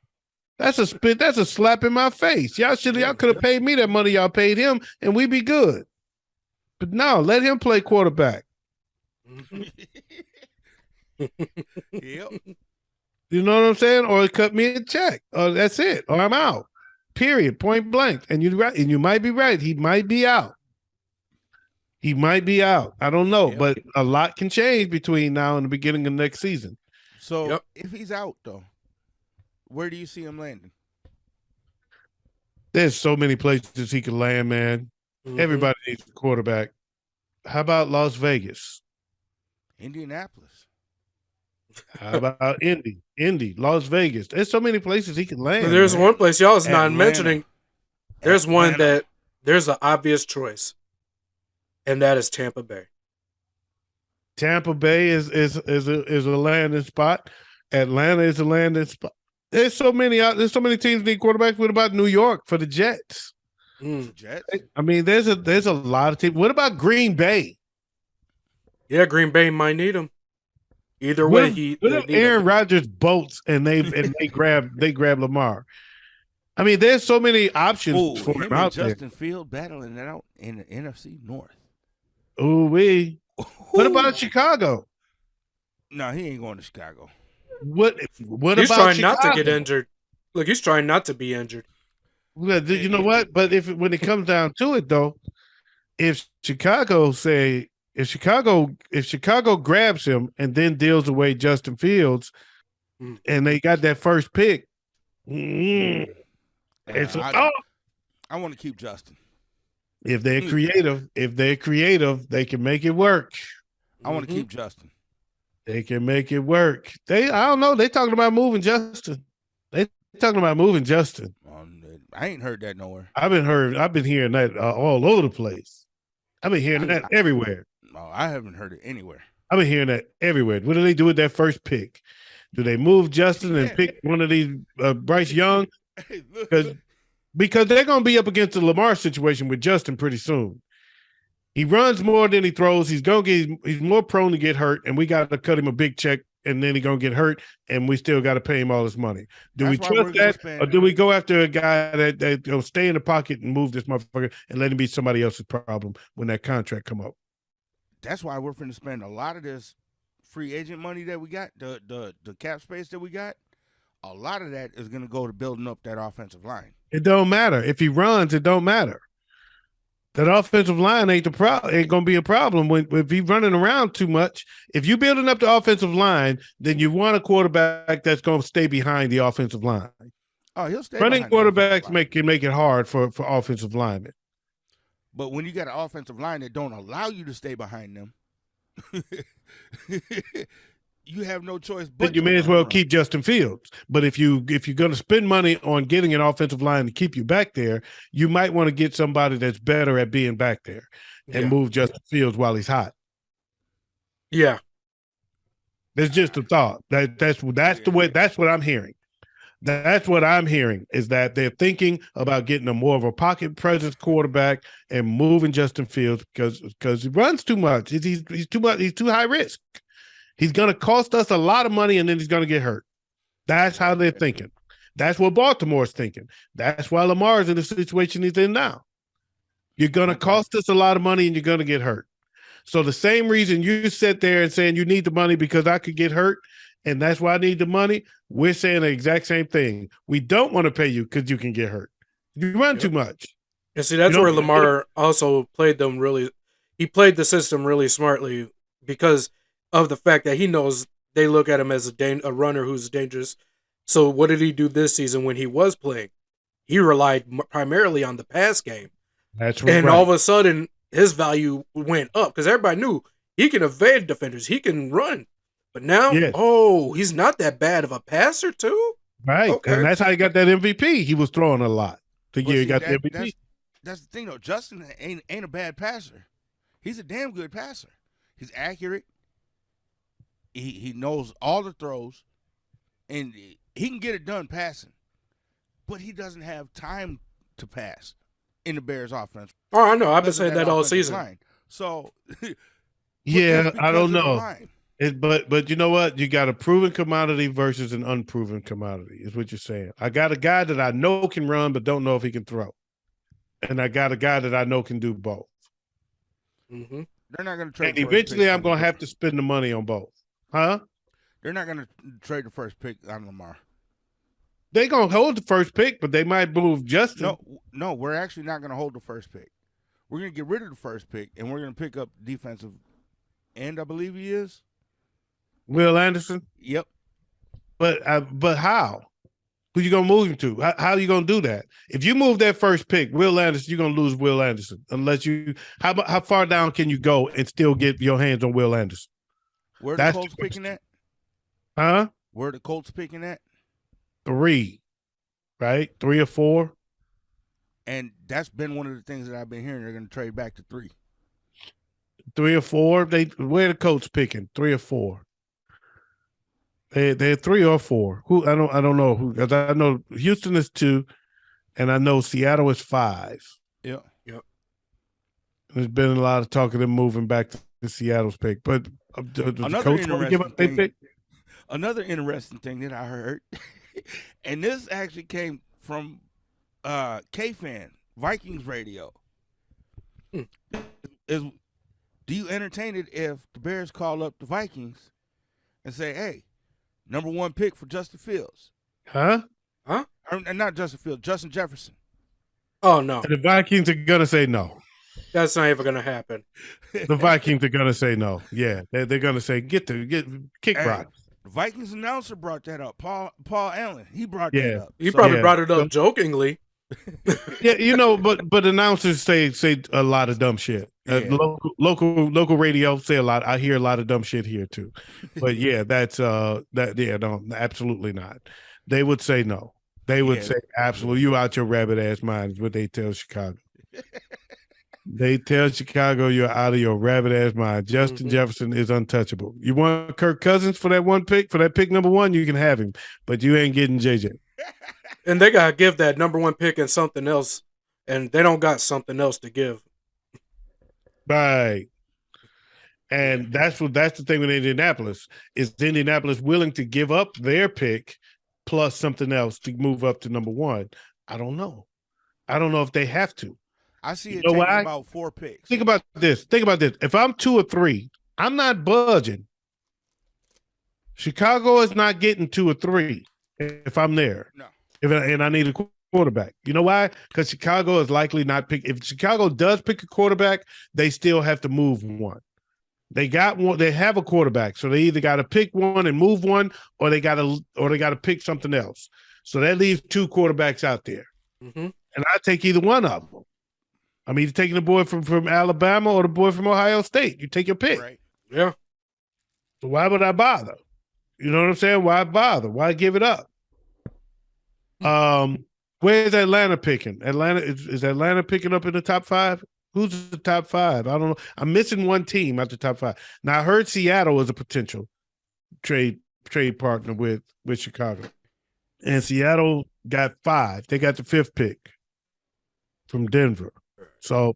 That's a spit. That's a slap in my face. Y'all could have paid me that money y'all paid him, and we'd be good. But no, let him play quarterback. Yep. You know what I'm saying? Or cut me a check. Or that's it. Or I'm out. Period. Point blank. And you're right. And you might be right. He might be out. He might be out. I don't know. Yep. But a lot can change between now and the beginning of next season. So if he's out, though, where do you see him landing? There's so many places he could land, man. Everybody needs a quarterback. How about Las Vegas? Indianapolis. How about Indy, Las Vegas? There's so many places he can land. But there's one place y'all is not mentioning. There's one that there's an obvious choice, and that is Tampa Bay. Tampa Bay is a landing spot. Atlanta is a landing spot. There's so many teams need quarterbacks. What about New York for the Jets? Jets. I mean, there's a lot of teams. What about Green Bay? Yeah, Green Bay might need him. Either way, Aaron Rodgers bolts and they grab Lamar. I mean, there's so many options for him out there. Justin Field battling it out in the NFC North. What about Chicago? No, he ain't going to Chicago. What he's about trying Chicago? Not to get injured. Look, he's trying not to be injured. Well, you know what? But when it comes down to it, though, if Chicago grabs him and then deals away Justin Fields, and they got that first pick, I want to keep Justin. If they're creative, they can make it work. I want to keep Justin. They can make it work. I don't know. They talking about moving Justin. I ain't heard that nowhere. I've been hearing that all over the place. I've been hearing that everywhere. No, I haven't heard it anywhere. I've been hearing that everywhere. What do they do with that first pick? Do they move Justin and pick one of these Bryce Young? Because they're going to be up against the Lamar situation with Justin pretty soon. He runs more than he throws. He's more prone to get hurt, and we got to cut him a big check, and then he's going to get hurt, and we still got to pay him all his money. Do we trust that, or do we go after a guy that will stay in the pocket and move this motherfucker and let him be somebody else's problem when that contract come up? That's why we're going to spend a lot of this free agent money that we got, the cap space that we got. A lot of that is going to go to building up that offensive line. It don't matter. If he runs, it don't matter. That offensive line ain't going to be a problem if he's running around too much. If you're building up the offensive line, then you want a quarterback that's going to stay behind the offensive line. Oh, he'll stay. Running quarterbacks can make it hard for offensive linemen. But when you got an offensive line that don't allow you to stay behind them, you have no choice but then you may as well keep Justin Fields. But if you're going to spend money on getting an offensive line to keep you back there, you might want to get somebody that's better at being back there and move Justin Fields while he's hot. Yeah. That's just a thought. That's the way. That's what I'm hearing. That's what I'm hearing is that they're thinking about getting a more of a pocket presence quarterback and moving Justin Fields because he runs too much. He's too much. He's too high risk. He's going to cost us a lot of money and then he's going to get hurt. That's how they're thinking. That's what Baltimore's thinking. That's why Lamar's in the situation he's in now. You're going to cost us a lot of money and you're going to get hurt. So the same reason you sit there and saying you need the money because I could get hurt and that's why I need the money, we're saying the exact same thing. We don't want to pay you because you can get hurt. You run too much. And see, that's where Lamar also played them really – he played the system really smartly because of the fact that he knows they look at him as a runner who's dangerous. So what did he do this season when he was playing? He relied primarily on the pass game. That's right. And all of a sudden – his value went up because everybody knew he can evade defenders. He can run. But now, he's not that bad of a passer too? Right. Okay. And that's how he got that MVP. He was throwing a lot. The year he got the MVP. That's the thing, though. Justin ain't a bad passer. He's a damn good passer. He's accurate. He knows all the throws. And he can get it done passing. But he doesn't have time to pass in the Bears offense. Oh, I know. I've been saying that all season. Line. So, yeah, I don't know. But you know what? You got a proven commodity versus an unproven commodity is what you're saying. I got a guy that I know can run but don't know if he can throw. And I got a guy that I know can do both. Mm-hmm. They're not going to trade. And eventually I'm going to have to spend the money on both. Huh? They're not going to trade the first pick on Lamar. They're going to hold the first pick, but they might move Justin. No, we're actually not going to hold the first pick. We're going to get rid of the first pick, and we're going to pick up defensive end, I believe he is. Will Anderson? Yep. But how? Who you going to move him to? How are you going to do that? If you move that first pick, Will Anderson, you're going to lose Will Anderson. Unless you – how far down can you go and still get your hands on Will Anderson? Where are the Colts picking at? Huh? Where are the Colts picking at? 3, right? 3 or 4. And that's been one of the things that I've been hearing. They're going to trade back to 3. 3 or 4. Where the Colts picking? 3 or 4. They're 3 or 4. Who I don't know who, because I know Houston is 2, and I know Seattle is 5. Yep. There's been a lot of talk of them moving back to Seattle's pick, but another interesting thing that I heard, and this actually came from K-Fan, Vikings radio, is do you entertain it if the Bears call up the Vikings and say, hey, number 1 pick for Justin Fields? Huh? Or, not Justin Fields, Justin Jefferson. Oh, no. And the Vikings are going to say no. That's not ever going to happen. The Vikings are going to say no. Yeah, they're going to say, kick Brock. The Vikings announcer brought that up. Paul Allen, he brought that up. He probably brought it up jokingly. Yeah, but announcers say a lot of dumb shit. Local radio say a lot. I hear a lot of dumb shit here too. But yeah, that's no, absolutely not. They would say no. They would say absolutely. You out your rabbit ass mind is what they tell Chicago. They tell Chicago you're out of your rabbit ass mind. Justin Jefferson is untouchable. You want Kirk Cousins for that 1 pick, for that pick number 1, you can have him, but you ain't getting JJ. And they gotta give that number 1 pick and something else, and they don't got something else to give. Right. And that's the thing with Indianapolis. Is Indianapolis willing to give up their pick plus something else to move up to number 1? I don't know. I don't know if they have to. I see it taking about 4 picks. Think about this. If I'm 2 or 3, I'm not budging. Chicago is not getting 2 or 3 if I'm there. No. And I need a quarterback. You know why? Because Chicago is likely not pick. If Chicago does pick a quarterback, they still have to move 1. They got one. They have a quarterback, so they either got to pick 1 and move 1, or they got to pick something else. So that leaves 2 quarterbacks out there, and I take either one of them. I mean, you're taking the boy from Alabama or the boy from Ohio State. You take your pick. Right. Yeah. So why would I bother? You know what I'm saying? Why bother? Why give it up? Where's Atlanta picking? Atlanta is Atlanta picking up in the top 5? Who's the top 5? I don't know. I'm missing one team at the top 5. Now I heard Seattle is a potential trade partner with Chicago. And Seattle got 5. They got the 5th pick from Denver. So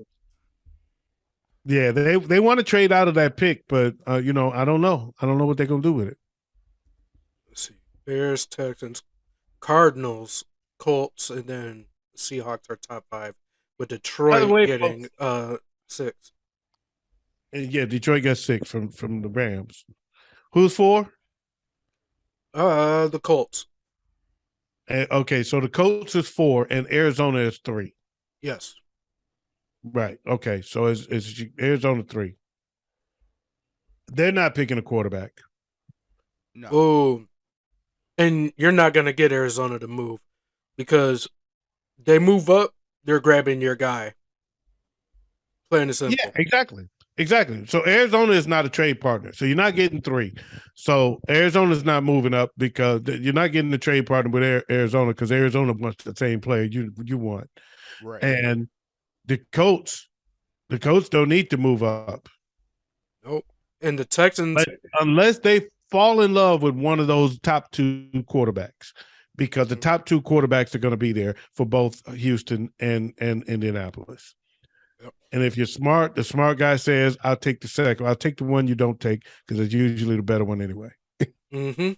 yeah, they want to trade out of that pick, but I don't know. I don't know what they're gonna do with it. Let's see. Bears, Texans, Cardinals, Colts, and then Seahawks are top 5, with Detroit getting 6. And yeah, Detroit got 6 from the Rams. Who's 4? The Colts. Okay, so the Colts is 4 and Arizona is 3. Yes. Right. Okay, so it's Arizona 3. They're not picking a quarterback. No. Oh, and you're not going to get Arizona to move because they move up, they're grabbing your guy. Plain and simple. Yeah, exactly. So Arizona is not a trade partner. So you're not getting 3. So Arizona's not moving up because you're not getting a trade partner with Arizona because Arizona wants the same player you want. Right. And the Colts don't need to move up. Nope. And the Texans, unless they fall in love with one of those top 2 quarterbacks, because the top 2 quarterbacks are going to be there for both Houston and Indianapolis. Yep. And if you're smart, the smart guy says, "I'll take the second. I'll take the one you don't take because it's usually the better one anyway." Mm-hmm.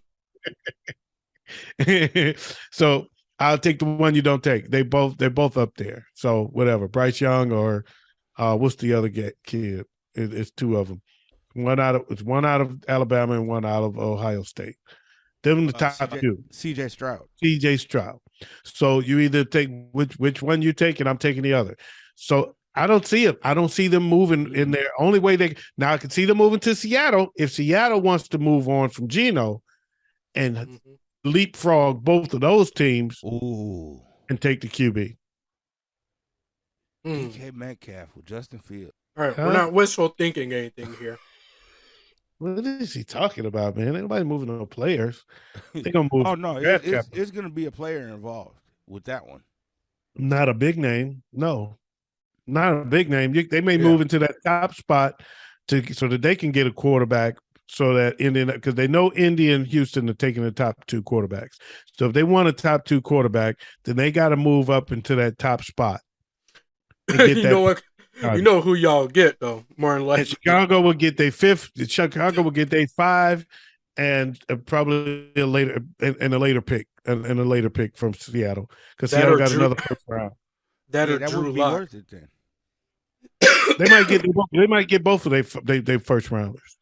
So I'll take the one you don't take. They're both up there. So whatever, Bryce Young or what's the other kid? It's 2 of them. One out of Alabama and one out of Ohio State. Them the top 2. C.J. Stroud. So you either take which one you take, and I'm taking the other. So I don't see it. I don't see them moving in there. Only way now I can see them moving to Seattle if Seattle wants to move on from Geno and leapfrog both of those teams and take the QB. DK Metcalf with Justin Fields. All right, we're not wishful thinking anything here. What is he talking about, man? Ain't nobody moving no players. They're gonna move. Oh no, it's gonna be a player involved with that one. Not a big name. No. Not a big name. They may move into that top spot so that they can get a quarterback so that because they know Indy and Houston are taking the top 2 quarterbacks. So if they want a top 2 quarterback, then they got to move up into that top spot. Know what? You know who y'all get though, more than likely. And Chicago will get their 5th. Chicago will get their 5, and probably a later pick and a later pick from Seattle because Seattle got another first round. That would be worth it then. They might get both of their first rounders.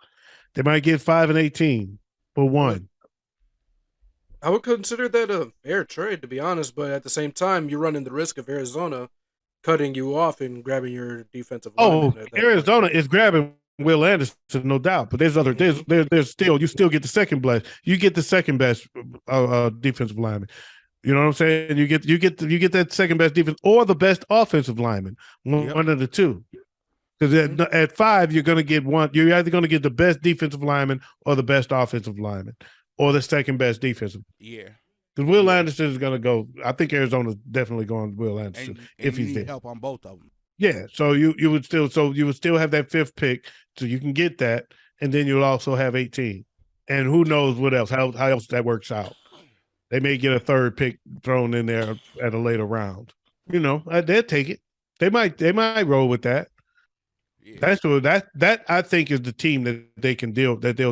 They might get 5 and 18 for one. I would consider that a fair trade, to be honest, but at the same time, you're running the risk of Arizona cutting you off and grabbing your defensive lineman. Arizona is grabbing Will Anderson, no doubt. But there's other there's still you still get the second best. You get the second best defensive lineman. You know what I'm saying? You get that second best defense or the best offensive lineman. One of the 2. Because at 5, you're going to get one. You're either going to get the best defensive lineman or the best offensive lineman or the second best defensive. Yeah. Because Will Anderson is going to go. I think Arizona's definitely going Will Anderson if he's there. Help on both of them. Yeah. So you would still have that 5th pick, so you can get that, and then you'll also have 18. And who knows what else? How else that works out? They may get a 3rd pick thrown in there at a later round. They'll take it. They might roll with that. Yeah. That I think is the team that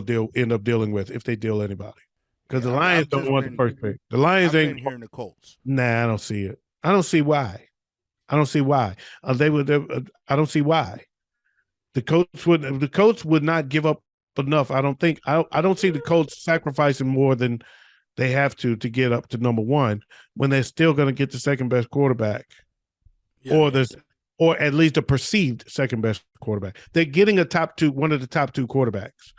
they'll end up dealing with if they deal anybody. Because the Lions don't want the 1st pick. The Lions ain't hearing the Colts. Nah, I don't see it. I don't see why. I don't see why. I don't see why. The Colts would not give up enough. I don't think. I don't see the Colts sacrificing more than they have to get up to number 1 when they're still going to get the second best quarterback, or at least a perceived second best quarterback. They're getting one of the top 2 quarterbacks.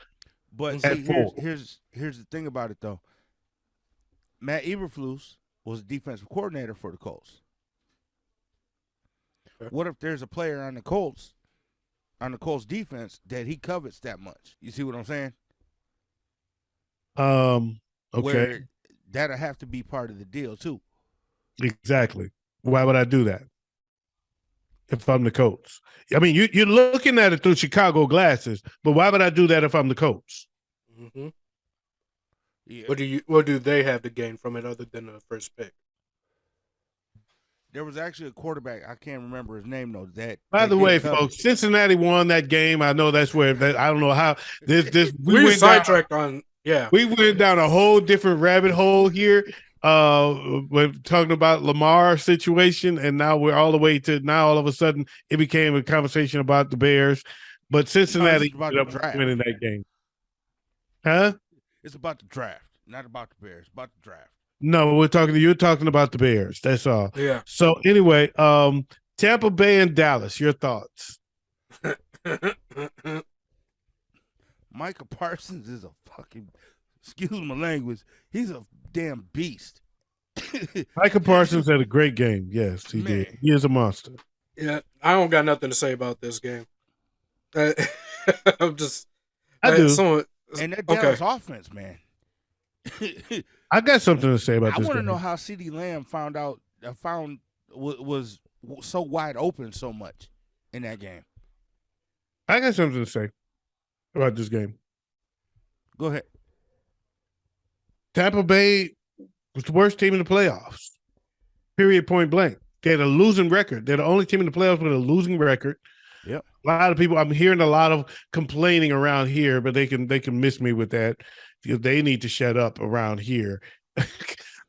But see, here's the thing about it though. Matt Eberflus was a defensive coordinator for the Colts. Okay. What if there's a player on the Colts defense that he covets that much? You see what I'm saying? Okay. Where that'll have to be part of the deal too. Exactly. Why would I do that if I'm the coach? I mean, you're looking at it through Chicago glasses, but why would I do that if I'm the coach? Mm-hmm. Yeah. What do they have to gain from it other than the first pick? There was actually a quarterback, I can't remember his name though. By the way, folks, Cincinnati won that game. I know that's where I don't know how this we went sidetracked on. Yeah, we went down a whole different rabbit hole here. We're talking about Lamar situation, and now we're all the way to now. All of a sudden, it became a conversation about the Bears, but Cincinnati ended up winning that game. Huh? It's about the draft, not about the Bears. About the draft. No, you're talking about the Bears. That's all. Yeah. So anyway, Tampa Bay and Dallas, your thoughts? Micah Parsons is a fucking, excuse my language, he's a damn beast. Micah Parsons had a great game. Yes, he did. He is a monster. Yeah, I don't got nothing to say about this game. I'm just. I do. And that Dallas offense, man. I got something to say about this. I want to know how CeeDee Lamb was so wide open so much in that game. I got something to say about this game. Go ahead. Tampa Bay was the worst team in the playoffs. Period. Point blank. They had a losing record. They're the only team in the playoffs with a losing record. Yep. A lot of people. I'm hearing a lot of complaining around here, but they can miss me with that. They need to shut up around here.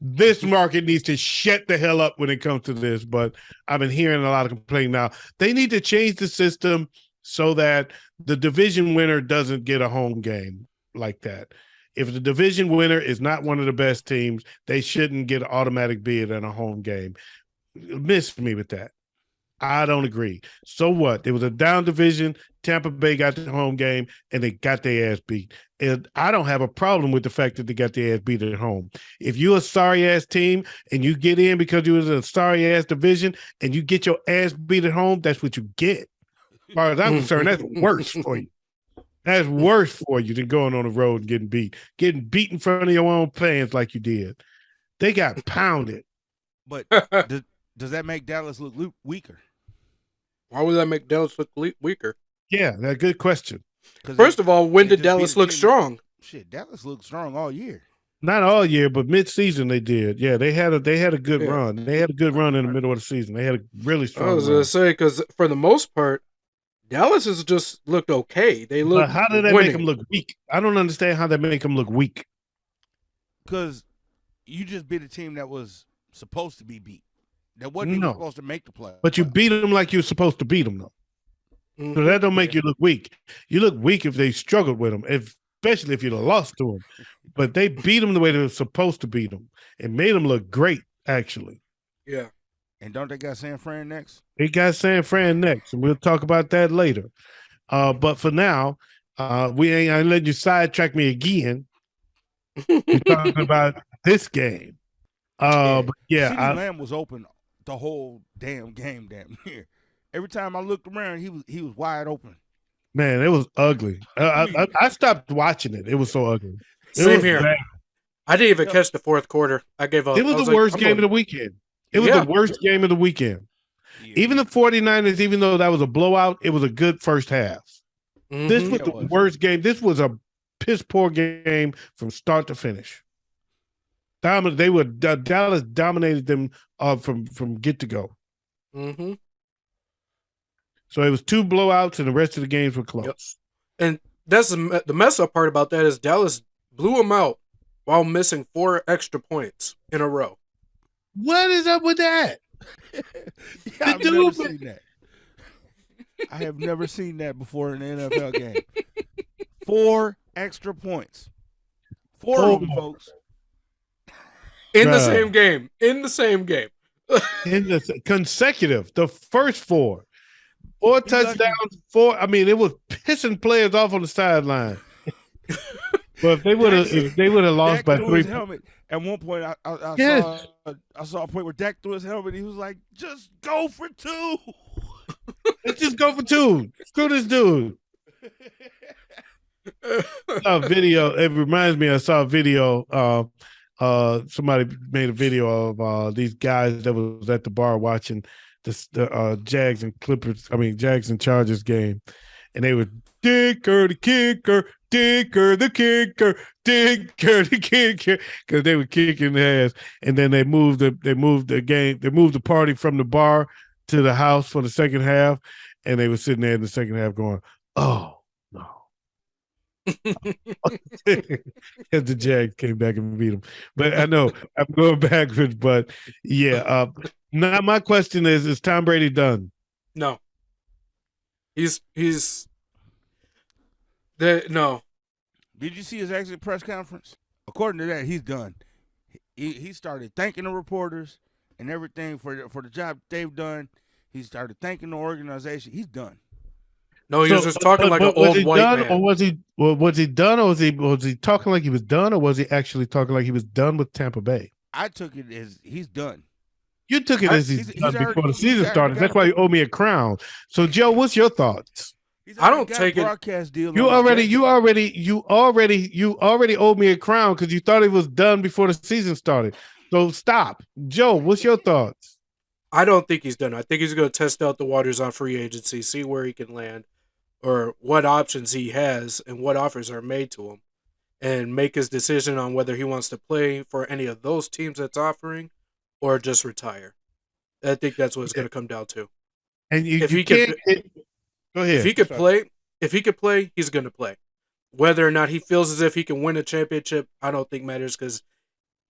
This market needs to shut the hell up when it comes to this. But I've been hearing a lot of complaining now. They need to change the system so that the division winner doesn't get a home game like that. If the division winner is not one of the best teams, they shouldn't get an automatic bid in a home game. Miss me with that. I don't agree. So what? It was a down division. Tampa Bay got the home game, and they got their ass beat. And I don't have a problem with the fact that they got their ass beat at home. If you're a sorry-ass team and you get in because you was a sorry-ass division and you get your ass beat at home, that's what you get. As far as I'm concerned, that's worse for you. That's worse for you than going on the road and getting beat. Getting beat in front of your own fans like you did. They got pounded. But does that make Dallas look weaker? Why would that make Dallas look weaker? Yeah, that's a good question. First of all, when did Dallas look strong? Shit, Dallas looked strong all year. Not all year, but mid-season they did. Yeah, they had a good run. They had a good run in the middle of the season. They had a really strong run. I was going to say, because for the most part, Dallas has just looked okay. They look. But how did that make them look weak? I don't understand how that make them look weak. Because you just beat a team that was supposed to be beat. That wasn't even supposed to make the play. But you beat them like you're supposed to beat them, though. Mm-hmm. So that don't make you look weak. You look weak if they struggled with them, especially if you'd have lost to them. But they beat them the way they were supposed to beat them. It made them look great, actually. Yeah. And don't they got San Fran next? They got San Fran next, and we'll talk about that later. But for now, we ain't letting you sidetrack me again. We're talking about this game. But yeah, CeeDee Lamb was open the whole damn game, damn near. Every time I looked around, he was wide open. Man, it was ugly. I stopped watching it. It was so ugly. Same here. Bad. I didn't even catch the fourth quarter. I gave up. It was the worst game of the weekend. It was the worst game of the weekend. Yeah. Even the 49ers, even though that was a blowout, it was a good first half. Mm-hmm. This was the worst game. This was a piss poor game from start to finish. Dallas dominated them from get to go. Mm-hmm. So it was 2 blowouts, and the rest of the games were close. Yep. And that's the mess up part about that is Dallas blew them out while missing 4 extra points in a row. What is up with that? I've never seen that. I have never seen that before in an NFL game. 4 extra points. 4 of them, folks. In the same game. In the same game. In the consecutive. The first 4. 4 touchdowns, 4. I mean, it was pissing players off on the sideline. But if they would have lost by 3 helmet. At one point, I saw a point where Dak threw his helmet. And he was like, "Just go for 2. Let's just go for 2. Screw this dude." saw a video. It reminds me. I saw a video. Somebody made a video of these guys that was at the bar watching the Jags and Clippers. I mean, Jags and Chargers game, and they were Dicker the kicker, Dicker the kicker, Dicker the kicker, because they were kicking their ass. And then they moved the party from the bar to the house for the second half, and they were sitting there in the second half going, "Oh no." As the Jags came back and beat them. But I know I'm going backwards, but yeah. Now my question is Tom Brady done? No. He's no. Did you see his exit press conference? According to that, he's done. He started thanking the reporters and everything for the job they've done. He started thanking the organization. He's done. No, he was just talking like an old white man. Or was he done, or was he talking like he was done, or was he actually talking like he was done with Tampa Bay? I took it as he's done. You took it as he's done before the season started. That's why you owe me a crown. So, Joe, what's your thoughts? I don't take it. Broadcast deal. You already owe me a crown because you thought it was done before the season started. So stop, Joe. What's your thoughts? I don't think he's done. I think he's going to test out the waters on free agency, see where he can land, or what options he has and what offers are made to him, and make his decision on whether he wants to play for any of those teams that's offering or just retire. I think that's what it's going to come down to. And go ahead. If he could play, he's going to play. Whether or not he feels as if he can win a championship, I don't think matters because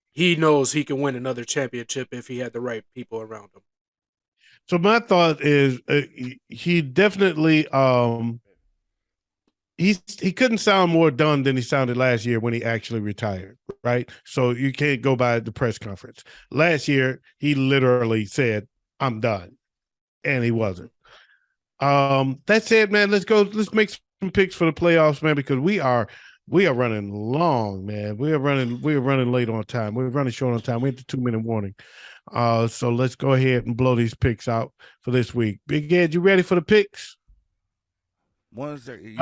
he knows he can win another championship if he had the right people around him. So my thought is he definitely he couldn't sound more done than he sounded last year when he actually retired, right? So you can't go by the press conference. Last year he literally said, "I'm done," and he wasn't. That said, man, let's make some picks for the playoffs, man, because we are running long, man. We are running late on time. We're running short on time. We hit the 2-minute warning. So let's go ahead and blow these picks out for this week. Big Ed, you ready for the picks? By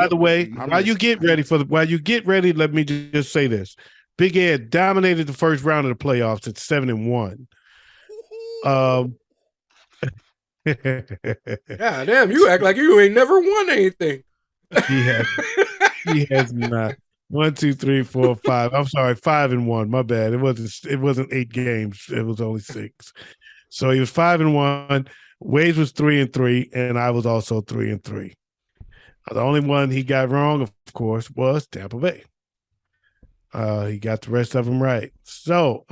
the way, while you get ready, let me just say this. Big Ed dominated the first round of the playoffs at 7-1. Yeah, damn, you act like you ain't never won anything. He has not. 1, 2, 3, 4, 5. I'm sorry, 5-1. My bad. It wasn't 8 games. It was only 6. So he was 5-1. Wayz was 3-3, and I was also 3-3. The only one he got wrong, of course, was Tampa Bay. He got the rest of them right. So,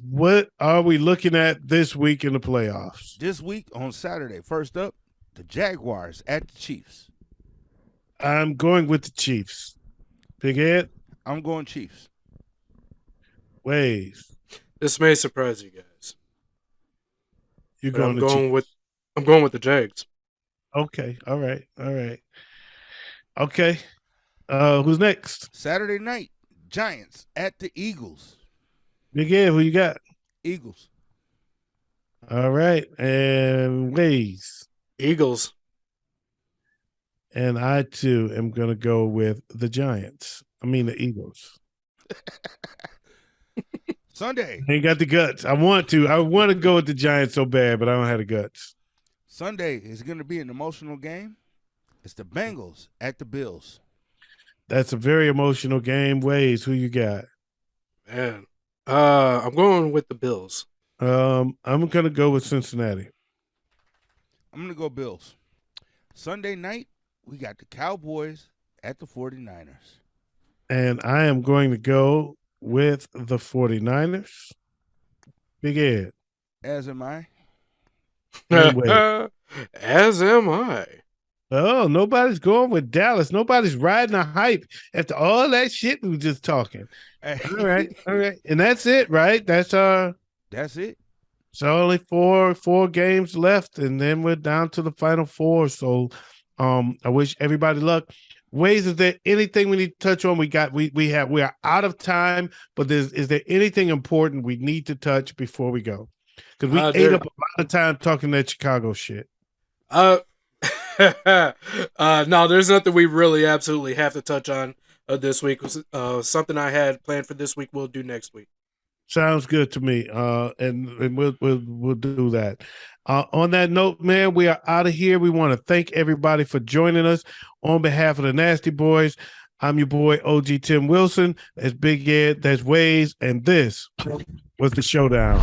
what are we looking at this week in the playoffs? This week on Saturday, first up, the Jaguars at the Chiefs. I'm going with the Chiefs. Big Ed? I'm going Chiefs. Wayz. This may surprise you guys. I'm going with the Jags. Okay. All right. Okay. Who's next? Saturday night, Giants at the Eagles. Big Ed, who you got? Eagles. All right. And Wayz. Eagles. And I, too, am going to go with the Giants. I mean the Eagles. Sunday. I ain't got the guts. I want to go with the Giants so bad, but I don't have the guts. Sunday is going to be an emotional game. It's the Bengals at the Bills. That's a very emotional game. Wayz, who you got? Man, I'm going with the Bills. I'm going to go with Cincinnati. I'm going to go Bills. Sunday night, we got the Cowboys at the 49ers. And I am going to go with the 49ers. Big Ed. As am I. As am I. Oh, nobody's going with Dallas. Nobody's riding a hype after all that shit we were just talking. All right. And that's it, right? That's it. So only four games left, and then we're down to the final 4. So I wish everybody luck. Wayz, is there anything we need to touch on? We are out of time, but is there anything important we need to touch before we go? Because we ate up a lot of time talking that Chicago shit. No, there's nothing we really absolutely have to touch on. this week. Something I had planned for this week, we'll do next week. Sounds good to me. And we'll do that. On that note, man, we are out of here. We want to thank everybody for joining us on behalf of the Nasty Boys. I'm your boy OG Tim Wilson. That's Big Ed. That's Wayz, and this was the Showdown.